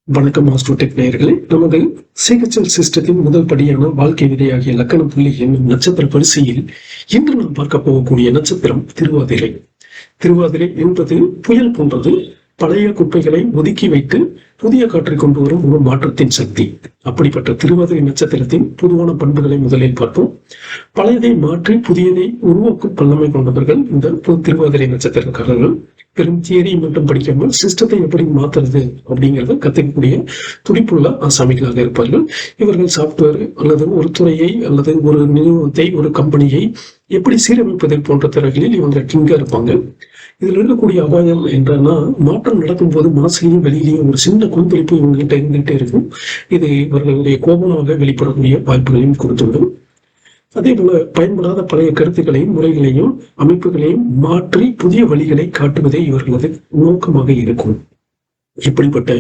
வணக்கம் ஆஸ்ட்ரோடெக் நேயர்களே. நமது சிஹெச்எல் சிஸ்டத்தின் முதல் படியான வாழ்க்கை விதையாகிய லக்கண புள்ளி என்னும் நட்சத்திர வரிசையில் இன்று நாம் பார்க்க போகக்கூடிய நட்சத்திரம் திருவாதிரை. திருவாதிரை என்பது புயல் போன்றது. பழைய குப்பைகளை ஒதுக்கி வைத்து புதிய காற்றை கொண்டு வரும் ஒரு மாற்றத்தின் சக்தி. அப்படிப்பட்ட திருவாதிரை நட்சத்திரத்தின் பொதுவான பண்புகளை முதலில் பார்ப்போம். பழையதை மாற்றி புதியதை உருவாக்கும் வல்லமை கொண்டவர்கள் இந்த திருவாதிரை நட்சத்திரக்காரர்கள். பெரும் தியரி மட்டும் படிக்காமல் சிஸ்டத்தை எப்படி மாத்துறது அப்படிங்கறத கத்துக்கக்கூடிய துடிப்புள்ள ஆசாமிகளாக இருப்பார்கள். இவர்கள் சாப்ட்வேர் அல்லது ஒரு துறையை அல்லது ஒரு நிறுவனத்தை, ஒரு கம்பெனியை எப்படி சீரமைப்பதில் போன்ற துறைகளில் இவங்க கிங்கா இருப்பாங்க. இதுல இருக்கக்கூடிய அபாயம் என்றனா, மாற்றம் நடக்கும் போது மனசுலையும் வெளியிலையும் ஒரு சின்ன கொந்தளிப்பு இவங்ககிட்ட இருந்துகிட்டே இருக்கும். இது இவர்களுடைய கோபமாக வெளிப்படக்கூடிய வாய்ப்புகளையும் கொடுத்துவிடும். அதே போல பயன்படாத பழைய கருத்துக்களையும் முறைகளையும் அமைப்புகளையும் மாற்றி புதிய வழிகளை காட்டுவதே இவர்களது நோக்கமாக இருக்கும். இப்படிப்பட்ட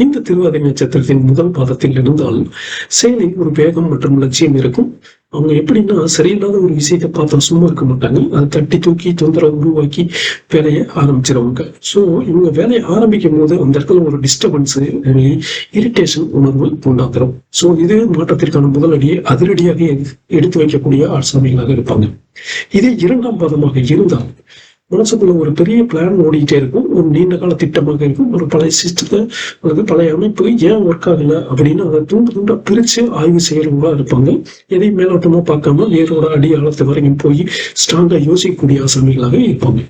இந்த திருவாதிரை நட்சத்திரத்தின் முதல் பாதத்தில் இருந்தால் செயலில் ஒரு வேகம் மற்றும் லட்சியம் இருக்கும். அவங்க எப்படின்னா, சரியில்லாத ஒரு விஷயத்தை பார்த்தா சும்மா இருக்க மாட்டாங்க. அதை தட்டி தூக்கி தொந்தரவு உருவாக்கி வேலையை ஆரம்பிச்சிருவாங்க. ஸோ இவங்க வேலையை ஆரம்பிக்கும் போது அந்த இடத்துல ஒரு டிஸ்டர்பன்ஸ், ஒரு இரிட்டேஷன் உணர்வு உண்டாக்குறோம். ஸோ இது மாற்றத்திற்கான முதலடியை அதிரடியாக எடுத்து வைக்கக்கூடிய ஆசாமிகளாக இருப்பாங்க. இதே இரண்டாம் பாதமாக இருந்தால் மனசுக்குள்ள ஒரு பெரிய பிளான் ஓடிக்கிட்டே இருக்கும். ஒரு நீண்ட கால திட்டமாக இருக்கும். ஒரு பழைய சிஸ்டத்தை அல்லது பழைய அமைப்பு ஏன் ஒர்க் ஆகல அப்படின்னு அதை துண்டு துண்டா பிரிச்சு ஆய்வு செய்யறவங்களா இருப்பாங்க. எதையும் மேலோட்டமா பார்க்காம நேரோட அடியாளத்து வரைக்கும் போய் ஸ்ட்ராங்கா யோசிக்கக்கூடிய ஆசாமிகளாக இருப்பாங்க.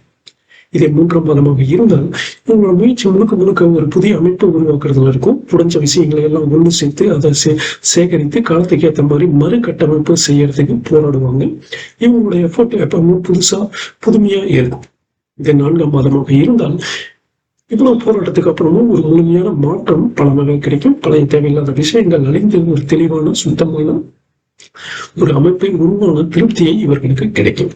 இதே மூன்றாம் பாதமாக இருந்தால் இவங்களோட முயற்சி முழுக்க ஒரு புதிய அமைப்பை உருவாக்குறதுல இருக்கும். புரிஞ்ச விஷயங்களை எல்லாம் ஒன்று சேர்த்து அதை சேகரித்து காலத்துக்கு ஏற்ற மாதிரி மறுகட்டமைப்பு செய்யறதுக்கு போராடுவாங்க. இவங்களுடைய எஃபர்ட் எப்பவும் புதுசா புதுமையா இருக்கும். இதே நான்காம் பாதமாக இருந்தால் இவ்வளவு போராட்டத்துக்கு அப்புறமும் ஒரு முழுமையான மாற்றம் பல வகை கிடைக்கும். பழைய தேவையில்லாத விஷயங்கள் அழிந்து ஒரு தெளிவான சுத்தமான ஒரு அமைப்பை உருவான திருப்தியை இவர்களுக்கு கிடைக்கும்.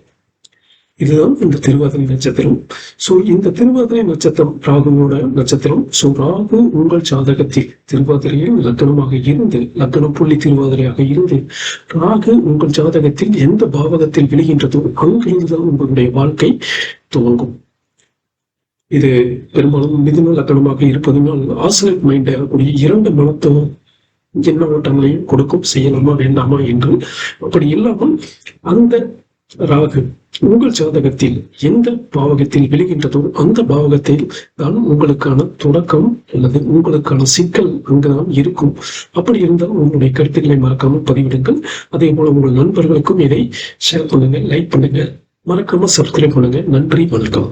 இதுதான் இந்த திருவாதிரை நட்சத்திரம். சோ இந்த திருவாதிரை நட்சத்திரம் ராகுவோட நட்சத்திரம். சோ ராகு உங்கள் ஜாதகத்தில் திருவாதிரையில் லக்னமாக இருந்து, லக்ன புள்ளி திருவாதிரையாக இருந்து ராகு உங்கள் ஜாதகத்தில் எந்த பாவகத்தில் விழுகின்றதோ அங்கிருந்துதான் உங்களுடைய வாழ்க்கை துவங்கும். இது பெரும்பாலும் மிதுன லக்னமாக இருப்பதனால் ஆசிலேட் மைண்ட் ஆகக்கூடிய இரண்டு மனத்துவம் என்ன ஓட்டங்களையும் கொடுக்கும். செய்யலாமா வேண்டாமா என்று. அப்படி இல்லாமல் அந்த ராகு உங்கள் ஜாதகத்தில் எந்த பாவகத்தில் விழுகின்றதோ அந்த பாவகத்தில் தான் உங்களுக்கான தொடக்கம் அல்லது உங்களுக்கான சிக்கல் அங்குதான் இருக்கும். அப்படி இருந்தால் உங்களுடைய கருத்துக்களை மறக்காமல் பதிவிடுங்கள். அதே போல உங்கள் நண்பர்களுக்கும் இதை ஷேர் பண்ணுங்க, லைக் பண்ணுங்க, மறக்காம சப்ஸ்கிரைப் பண்ணுங்க. நன்றி, வணக்கம்.